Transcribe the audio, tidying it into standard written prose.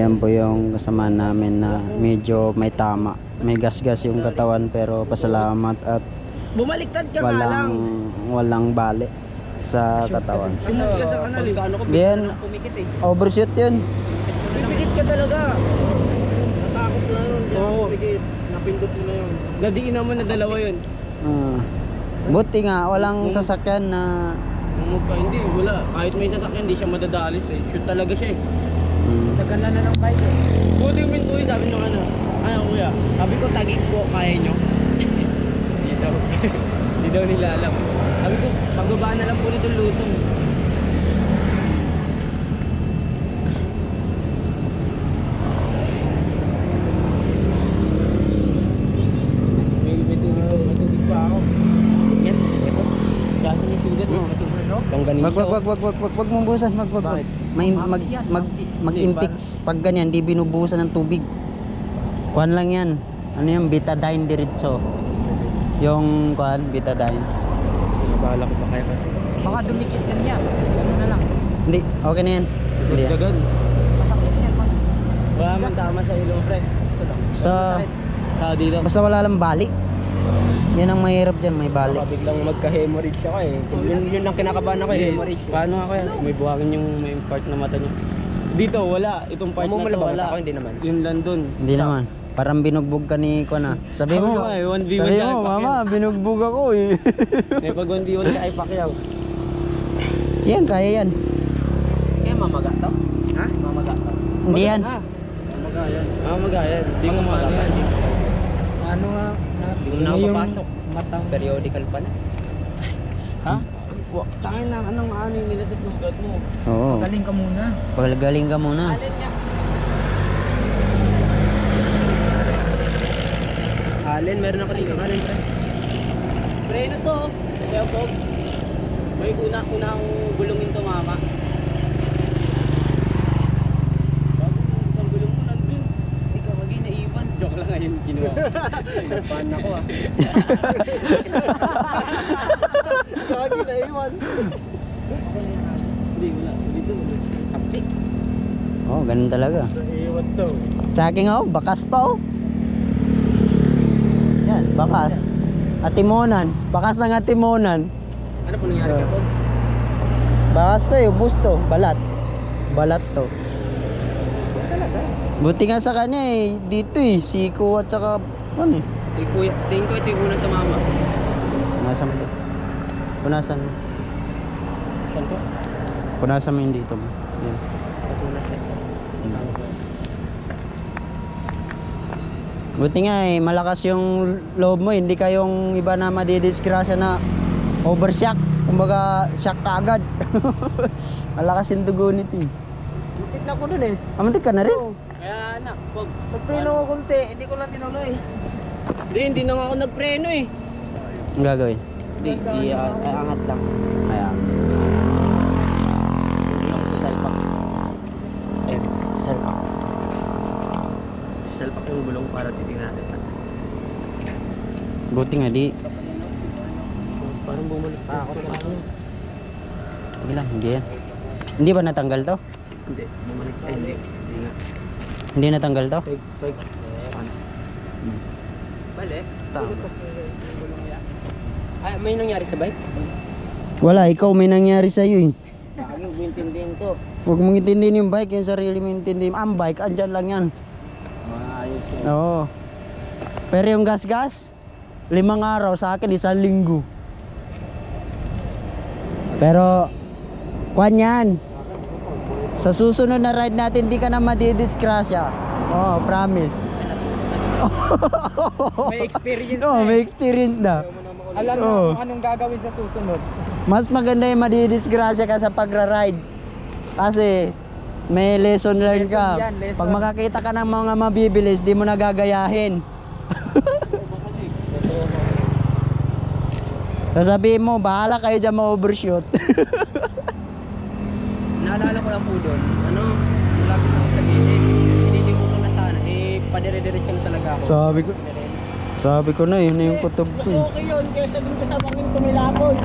Ayan po yung kasama namin na medyo may tama. May gasgas yung katawan pero pasalamat at Bumaliktad ka nga lang. walang bali sa katawan. Pinag ka sa kanal eh. Yan, Pumikit eh. overshoot yun. Pipikit ka talaga. Natakot na yun. Oo. Napindot mo na yun. Nadiin naman na dalawa yun. Buti nga, walang sasakyan na Hindi, wala. Kahit may sasakyan, hindi siya madadalis eh. Shoot talaga siya eh. Naganda na ng bike eh. Buti yung minto yun, sabi nung ano. Ano kuya? Sabi ko, tagig po, kaya nyo. Hindi daw. Hindi daw nila alam. Sabi ko, pagbabaan na lang po nito lusong. May tubig pa ako. Yes, ipot. Kaso may sugat mo. Longganisa. wag mong buhusan, wag. Bakit? May mag-impix pag ganyan, di binubuhusan ng tubig. Kuan lang yan. Ano yung betadine diretso? Yung kuan, betadine. Nabahala ko pa kaya ka. Baka dumikit ka niya. Ano na lang. Hindi, okay na yan. Hindi. Dagan. Masakit niya. Wala man tama sa ilong, pre. Ito lang. Sa dito. Basta wala lang bali. Yan ang mahirap dyan, may bali. Baka biglang magka-hemorrhage ako eh. Yun lang kinakabahan ako eh. Paano ako yan? May buhangin yung may part na mata niya. Dito wala. Itong part na to wala. Ako hindi naman. Yun lang dun. Hindi naman. Parang binugbog ka ni Kuana. Sabi mo, Sabi mo, 1v1 sabi siya, mo, Pacquiao. mama, binugbog ako eh. May pag 1v1 ka ay Pacquiao. Yan, kaya yan. Kaya mamaga to? Ha? Mamaga to? Hindi yan. Mamaga yan. Mamaga yan. Hindi ko mamaga yan. Ano nga. Hindi ko na papasok. Matang. Periodical pala. Ha? Tangin na, anong ano yung nila sa sugat mo? Oo. Galing ka muna. Pagaling ka muna. Alin niya? Alin, meron ako dito. Alin, pre? Pre, ano to? Kaya po, may unang gulongin to, mama. Isang gulong mo nandun. Ikaw, maging naiwan. Joke lang nga yung ginawa. Pan ako ah. Lagi na iwan. Hindi, wala. Dito, wala. Kapsi. Oh, ganun talaga. Iwan daw. Saking oh, bakas pa oh. Yan, bakas. Atimonan. Bakas ng atimonan. Ano po nangyari ka po? Bakas to eh, ubus to. Balat. Balat to. Buti nga sa kanya eh, dito eh, siko at saka ano eh. Tingin ko ito yung unang tumama. Punasan mo. Punasan mo. Saan po? Punasan mo yung dito mo. Yan. Patunas eh. Buti nga eh, malakas yung loob mo, hindi kayong iba na madidisgrasya na overshock. Kumbaga, shock ka agad. Malakas yung dugo nito eh. Lupit na ko dun eh. Amantik ka na rin? Kaya anak, pag Nagpreno ko konti. Hindi ko lang tinuloy. hindi na nga ako nagpreno eh. Ang gagawin? Hindi, angat lang. Ayan. Hindi ako sa salpak. Eh, salpak. Salpak yung gulong para titignan natin. Buti nga di. Parang bumalik pa ako. Sige lang, hindi yan. Hindi ba natanggal to? Hindi, bumalik. Eh, hindi nga. Hindi natanggal to? Peg. Ano? Bale, tama. Ay, may nangyari sa bike? Wala, ikaw may nangyari sa'yo eh. Bakit mo intindihin to? Huwag mong intindihin yung bike, yung sarili mo intindihin. Ang bike, andyan lang yan. Maayos yun. Oo. Pero yung gas-gas, 5 araw, sa akin 1 linggo. Pero, kwan yan. Sa susunod na ride natin, di ka na madidisgrasya. Oo, promise. May experience Oo, na eh. may experience na. Alam na Oo. kung anong gagawin sa susunod. Mas maganda yung madidisgrasya ka sa pagra-ride. Kasi may lesson learned ka. Lesson yan, lesson. Pag makakita ka ng mga mabibilis, di mo na gagayahin. Sasabihin mo, bahala kayo dyan ma-overshoot. Naalala ko lang po doon, ano, malapit ako sa gilid. Hiniling ko na sana, eh, padire-diretso na talaga ako. Sabi ko na, yun na yung kutob ko. Mas okay yun, kaysa dun kasama ko yung tumilapoy.